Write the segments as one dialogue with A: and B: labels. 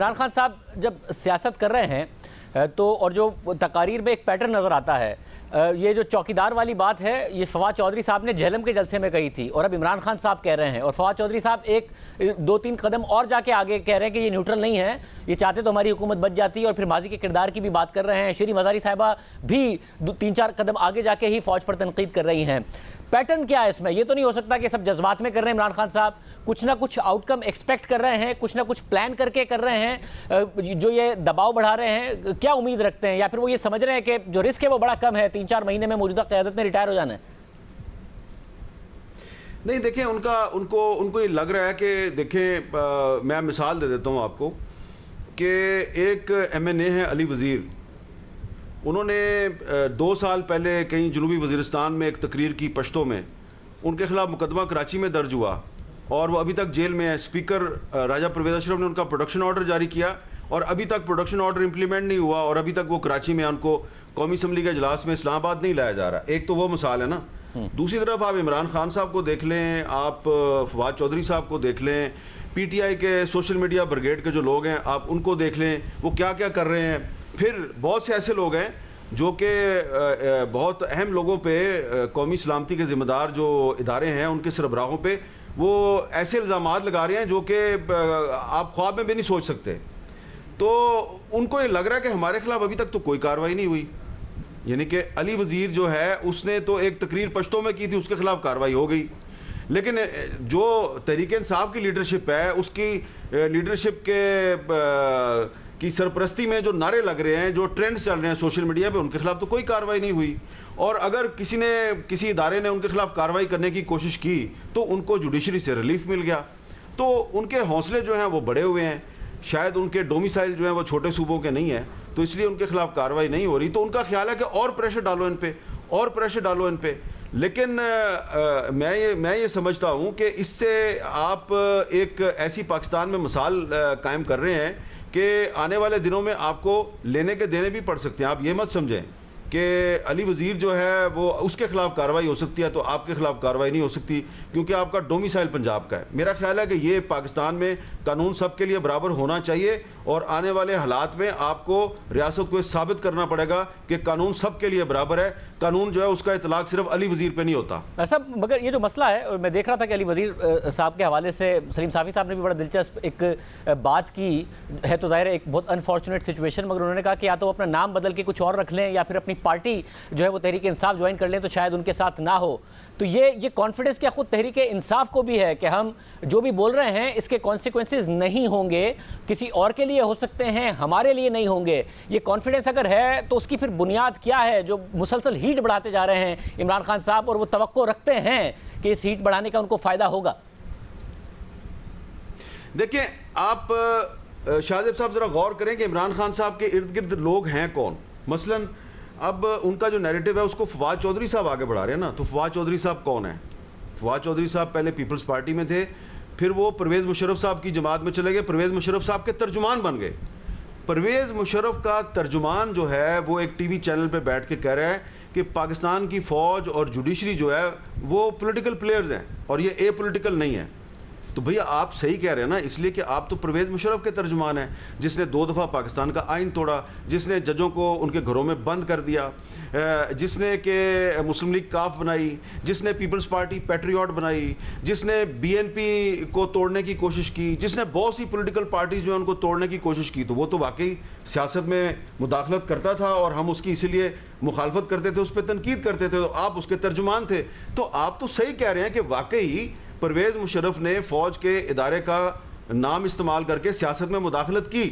A: عمران خان صاحب جب سیاست کر رہے ہیں تو اور جو تقاریر میں ایک پیٹرن نظر آتا ہے، یہ جو چوکیدار والی بات ہے یہ فواد چودھری صاحب نے جہلم کے جلسے میں کہی تھی اور اب عمران خان صاحب کہہ رہے ہیں، اور فواد چودھری صاحب ایک دو تین قدم اور جا کے آگے کہہ رہے ہیں کہ یہ نیوٹرل نہیں ہے، یہ چاہتے تو ہماری حکومت بچ جاتی ہے، اور پھر ماضی کے کردار کی بھی بات کر رہے ہیں۔ شیریں مزاری صاحبہ بھی تین چار قدم آگے جا کے ہی فوج پر تنقید کر رہی ہیں۔ پیٹرن کیا ہے اس میں؟ یہ تو نہیں ہو سکتا کہ سب جذبات میں کر رہے ہیں عمران خان صاحب، کچھ نہ کچھ آؤٹ کم ایکسپیکٹ کر رہے ہیں، کچھ نہ کچھ پلان کر کے کر رہے ہیں جو یہ دباؤ بڑھا رہے ہیں؟ کیا امید رکھتے ہیں، یا پھر وہ یہ سمجھ رہے ہیں کہ جو رسک ہے وہ بڑا کم ہے، 3-4 مہینے میں موجودہ قیادت نے ریٹائر ہو جانا ہے؟
B: نہیں دیکھیں، ان کو یہ لگ رہا ہے کہ دیکھیں میں مثال دے دیتا ہوں آپ کو کہ ایک ایم این اے ہے علی وزیر، انہوں نے 2 سال پہلے کہیں جنوبی وزیرستان میں ایک تقریر کی پشتوں میں، ان کے خلاف مقدمہ کراچی میں درج ہوا اور وہ ابھی تک جیل میں ہے۔ اسپیکر راجہ پرویز اشرف نے ان کا پروڈکشن آرڈر جاری کیا اور ابھی تک پروڈکشن آرڈر امپلیمنٹ نہیں ہوا، اور ابھی تک وہ کراچی میں ان کو قومی اسمبلی کے اجلاس میں اسلام آباد نہیں لایا جا رہا۔ ایک تو وہ مثال ہے نا۔ دوسری طرف آپ عمران خان صاحب کو دیکھ لیں، آپ فواد چودھری صاحب کو دیکھ لیں، پی ٹی آئی کے سوشل میڈیا بریگیڈ کے جو لوگ ہیں آپ ان کو دیکھ لیں، وہ کیا کیا کر رہے ہیں۔ پھر بہت سے ایسے لوگ ہیں جو کہ بہت اہم لوگوں پہ، قومی سلامتی کے ذمہ دار جو ادارے ہیں ان کے سربراہوں پہ وہ ایسے الزامات لگا رہے ہیں جو کہ آپ خواب میں بھی نہیں سوچ سکتے۔ تو ان کو یہ لگ رہا ہے کہ ہمارے خلاف ابھی تک تو کوئی کارروائی نہیں ہوئی، یعنی کہ علی وزیر جو ہے اس نے تو ایک تقریر پشتوں میں کی تھی، اس کے خلاف کارروائی ہو گئی، لیکن جو تحریک انصاف کی لیڈرشپ ہے اس کی لیڈرشپ کی سرپرستی میں جو نعرے لگ رہے ہیں، جو ٹرینڈز چل رہے ہیں سوشل میڈیا پہ، ان کے خلاف تو کوئی کارروائی نہیں ہوئی۔ اور اگر کسی ادارے نے ان کے خلاف کارروائی کرنے کی کوشش کی تو ان کو جوڈیشری سے ریلیف مل گیا۔ تو ان کے حوصلے جو ہیں وہ بڑے ہوئے ہیں، شاید ان کے ڈومیسائل جو ہیں وہ چھوٹے صوبوں کے نہیں ہیں، تو اس لیے ان کے خلاف کارروائی نہیں ہو رہی۔ تو ان کا خیال ہے کہ اور پریشر ڈالو ان پہ، اور پریشر ڈالو ان پہ۔ لیکن میں یہ سمجھتا ہوں کہ اس سے آپ ایک ایسی پاکستان میں مثال قائم کر رہے ہیں کہ آنے والے دنوں میں آپ کو لینے کے دینے بھی پڑ سکتے ہیں۔ آپ یہ مت سمجھیں کہ علی وزیر جو ہے وہ اس کے خلاف کارروائی ہو سکتی ہے تو آپ کے خلاف کارروائی نہیں ہو سکتی، کیونکہ آپ کا ڈومیسائل پنجاب کا ہے۔ میرا خیال ہے کہ یہ پاکستان میں قانون سب کے لیے برابر ہونا چاہیے، اور آنے والے حالات میں آپ کو ریاست کو ثابت کرنا پڑے گا کہ قانون سب کے لیے برابر ہے۔ قانون جو ہے اس کا اطلاق صرف علی وزیر پہ نہیں ہوتا۔
A: صاحب مگر یہ جو مسئلہ ہے، اور میں دیکھ رہا تھا کہ علی وزیر صاحب کے حوالے سے سلیم صافی صاحب نے بھی بڑا دلچسپ ایک بات کی ہے، تو ظاہر ہے ایک بہت انفارچونیٹ سچویشن، مگر انہوں نے کہا کہ یا تو وہ اپنا نام بدل کے کچھ اور رکھ لیں یا پھر اپنی پارٹی جو ہے وہ تحریک انصاف جوائن کر لیں تو شاید ان کے ساتھ نہ ہو۔ تو یہ کانفیڈنس کیا خود تحریک انصاف کو بھی ہے کہ ہم جو بھی بول رہے ہیں اس کے کانسیکوینسز نہیں ہوں گے، کسی اور کے لیے ہو سکتے ہیں، ہمارے لیے نہیں ہوں گے؟ یہ کانفیڈنس اگر ہے تو اس کی پھر بنیاد کیا ہے جو مسلسل ہیٹ بڑھاتے جا رہے ہیں عمران خان صاحب، اور وہ توقع رکھتے ہیں کہ اس ہیٹ بڑھانے کا ان کو فائدہ ہوگا؟
B: دیکھیں آپ شاہزیب صاحب ذرا غور کریں کہ عمران خان صاحب کے ارد گرد لوگ ہیں کون۔ مثلاً اب ان کا جو نیریٹو ہے اس کو فواد چودھری صاحب آگے بڑھا رہے ہیں نا، تو فواد چودھری صاحب کون ہیں؟ فواد چودھری صاحب پہلے پیپلز پارٹی میں تھے، پھر وہ پرویز مشرف صاحب کی جماعت میں چلے گئے، پرویز مشرف صاحب کے ترجمان بن گئے۔ پرویز مشرف کا ترجمان جو ہے وہ ایک ٹی وی چینل پہ بیٹھ کے کہہ رہا ہے کہ پاکستان کی فوج اور جوڈیشری جو ہے وہ پولیٹیکل پلیئرز ہیں اور یہ اے پولیٹیکل نہیں ہے۔ تو بھیا آپ صحیح کہہ رہے ہیں نا، اس لیے کہ آپ تو پرویز مشرف کے ترجمان ہیں، جس نے 2 دفعہ پاکستان کا آئین توڑا، جس نے ججوں کو ان کے گھروں میں بند کر دیا، جس نے کہ مسلم لیگ کاف بنائی، جس نے پیپلز پارٹی پیٹریوٹ بنائی، جس نے بی این پی کو توڑنے کی کوشش کی، جس نے بہت سی پولیٹیکل پارٹیز جو ہیں ان کو توڑنے کی کوشش کی۔ تو وہ تو واقعی سیاست میں مداخلت کرتا تھا اور ہم اس کی اسی لیے مخالفت کرتے تھے، اس پہ تنقید کرتے تھے، تو آپ اس کے ترجمان تھے۔ تو آپ تو صحیح کہہ رہے ہیں کہ واقعی پرویز مشرف نے فوج کے ادارے کا نام استعمال کر کے سیاست میں مداخلت کی،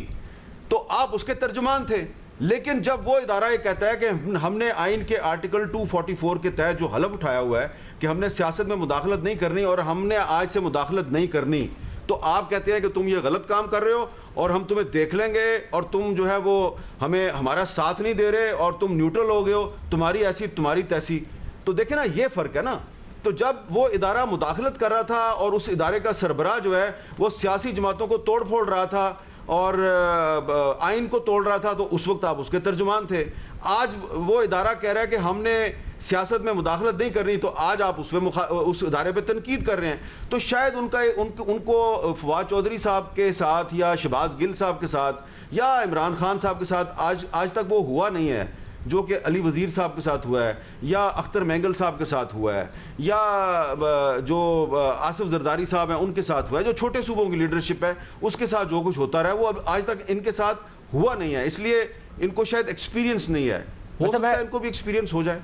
B: تو آپ اس کے ترجمان تھے۔ لیکن جب وہ ادارہ یہ کہتا ہے کہ ہم نے آئین کے آرٹیکل 244 کے تحت جو حلف اٹھایا ہوا ہے کہ ہم نے سیاست میں مداخلت نہیں کرنی اور ہم نے آج سے مداخلت نہیں کرنی، تو آپ کہتے ہیں کہ تم یہ غلط کام کر رہے ہو اور ہم تمہیں دیکھ لیں گے اور تم جو ہے وہ ہمیں ہمارا ساتھ نہیں دے رہے اور تم نیوٹرل ہو گئے ہو، تمہاری ایسی تمہاری تیسی۔ تو دیکھیں نا یہ فرق ہے نا۔ تو جب وہ ادارہ مداخلت کر رہا تھا اور اس ادارے کا سربراہ جو ہے وہ سیاسی جماعتوں کو توڑ پھوڑ رہا تھا اور آئین کو توڑ رہا تھا، تو اس وقت آپ اس کے ترجمان تھے۔ آج وہ ادارہ کہہ رہا ہے کہ ہم نے سیاست میں مداخلت نہیں کرنی تو آج آپ اس ادارے پہ تنقید کر رہے ہیں. تو شاید ان کو فواد چودھری صاحب کے ساتھ یا شہباز گل صاحب کے ساتھ یا عمران خان صاحب کے ساتھ آج تک وہ ہوا نہیں ہے جو کہ علی وزیر صاحب کے ساتھ ہوا ہے, یا اختر مینگل صاحب کے ساتھ ہوا ہے, یا جو آصف زرداری صاحب ہیں ان کے ساتھ ہوا ہے, جو چھوٹے صوبوں کی لیڈرشپ ہے اس کے ساتھ جو کچھ ہوتا رہا ہے وہ اب آج تک ان کے ساتھ ہوا نہیں ہے. اس لیے ان کو شاید ایکسپیرینس نہیں ہے, ہو سکتا ہے ان کو بھی ایکسپیرینس ہو جائے.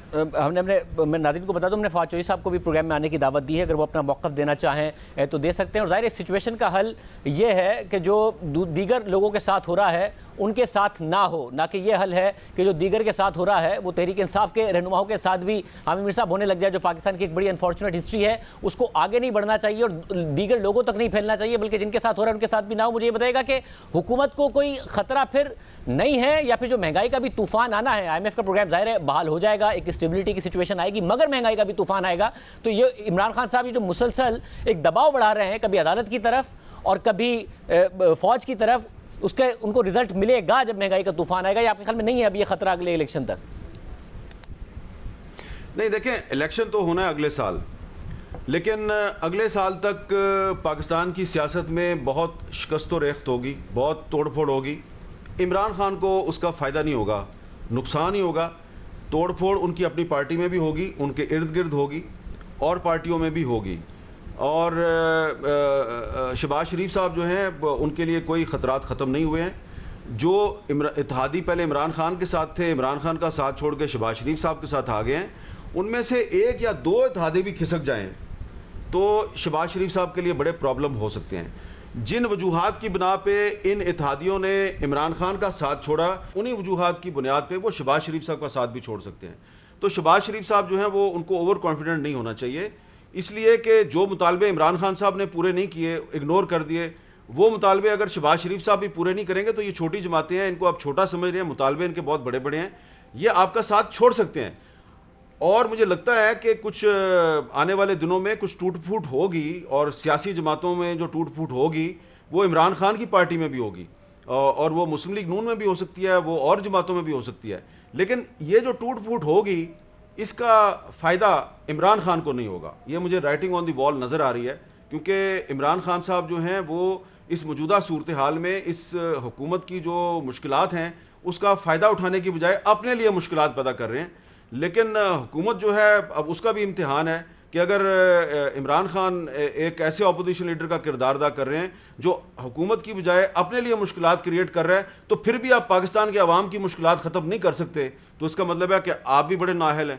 A: میں ناظرین کو بتا دوں, ہم نے فواد چودھری صاحب کو بھی پروگرام میں آنے کی دعوت دی ہے, اگر وہ اپنا موقف دینا چاہیں تو دے سکتے ہیں. اور ظاہر اس سچویشن کا حل یہ ہے کہ جو دیگر لوگوں کے ساتھ ہو رہا ہے ان کے ساتھ نہ ہو, نہ کہ یہ حل ہے کہ جو دیگر کے ساتھ ہو رہا ہے وہ تحریک انصاف کے رہنماؤں کے ساتھ بھی حامد میر صاحب ہونے لگ جائے, جو پاکستان کی ایک بڑی انفارچونیٹ ہسٹری ہے. اس کو آگے نہیں بڑھنا چاہیے اور دیگر لوگوں تک نہیں پھیلنا چاہیے, بلکہ جن کے ساتھ ہو رہا ہے ان کے ساتھ بھی نہ ہو. مجھے یہ بتائے گا کہ حکومت کو کوئی خطرہ پھر نہیں ہے, یا پھر جو مہنگائی کا بھی طوفان آنا ہے, IMF کا پروگرام ظاہر ہے بحال ہو جائے گا, ایک اسٹیبلٹی کی سچویشن آئے گی, مگر مہنگائی کا بھی طوفان آئے گا, تو یہ عمران خان صاحب یہ جو مسلسل ایک دباؤ بڑھا رہے ہیں, کبھی عدالت کی طرف اور کبھی فوج کی طرف, اس کے ان کو رزلٹ ملے گا جب مہنگائی کا طوفان آئے گا, یا آپ کے خیال میں نہیں ہے اب یہ خطرہ اگلے الیکشن تک؟
B: نہیں, دیکھیں الیکشن تو ہونا ہے اگلے سال, لیکن اگلے سال تک پاکستان کی سیاست میں بہت شکست و ریخت ہوگی, بہت توڑ پھوڑ ہوگی. عمران خان کو اس کا فائدہ نہیں ہوگا, نقصان ہی ہوگا. توڑ پھوڑ ان کی اپنی پارٹی میں بھی ہوگی, ان کے ارد گرد ہوگی, اور پارٹیوں میں بھی ہوگی. اور شہباز شریف صاحب جو ہیں ان کے لیے کوئی خطرات ختم نہیں ہوئے ہیں. جو اتحادی پہلے عمران خان کے ساتھ تھے, عمران خان کا ساتھ چھوڑ کے شہباز شریف صاحب کے ساتھ آ گئے ہیں, ان میں سے ایک یا دو اتحادی بھی کھسک جائیں تو شہباز شریف صاحب کے لیے بڑے پرابلم ہو سکتے ہیں. جن وجوہات کی بنا پہ ان اتحادیوں نے عمران خان کا ساتھ چھوڑا, انہی وجوہات کی بنیاد پہ وہ شہباز شریف صاحب کا ساتھ بھی چھوڑ سکتے ہیں. تو شہباز شریف صاحب جو ہیں وہ ان کو اوور کانفیڈنٹ نہیں ہونا چاہیے, اس لیے کہ جو مطالبے عمران خان صاحب نے پورے نہیں کیے, اگنور کر دیے, وہ مطالبے اگر شہباز شریف صاحب بھی پورے نہیں کریں گے تو یہ چھوٹی جماعتیں ہیں, ان کو آپ چھوٹا سمجھ رہے ہیں, مطالبے ان کے بہت بڑے بڑے ہیں, یہ آپ کا ساتھ چھوڑ سکتے ہیں. اور مجھے لگتا ہے کہ کچھ آنے والے دنوں میں کچھ ٹوٹ پھوٹ ہوگی, اور سیاسی جماعتوں میں جو ٹوٹ پھوٹ ہوگی وہ عمران خان کی پارٹی میں بھی ہوگی, اور وہ مسلم لیگ نون میں بھی ہو سکتی ہے, وہ اور جماعتوں میں بھی ہو سکتی ہے. لیکن یہ جو ٹوٹ پھوٹ ہوگی اس کا فائدہ عمران خان کو نہیں ہوگا. یہ مجھے رائٹنگ آن دی وال نظر آ رہی ہے, کیونکہ عمران خان صاحب جو ہیں وہ اس موجودہ صورتحال میں اس حکومت کی جو مشکلات ہیں اس کا فائدہ اٹھانے کی بجائے اپنے لیے مشکلات پیدا کر رہے ہیں. لیکن حکومت جو ہے اب اس کا بھی امتحان ہے کہ اگر عمران خان ایک ایسے اپوزیشن لیڈر کا کردار ادا کر رہے ہیں جو حکومت کی بجائے اپنے لیے مشکلات کریٹ کر رہا ہے, تو پھر بھی آپ پاکستان کے عوام کی مشکلات ختم نہیں کر سکتے, تو اس کا مطلب ہے کہ آپ بھی بڑے نااہل ہیں.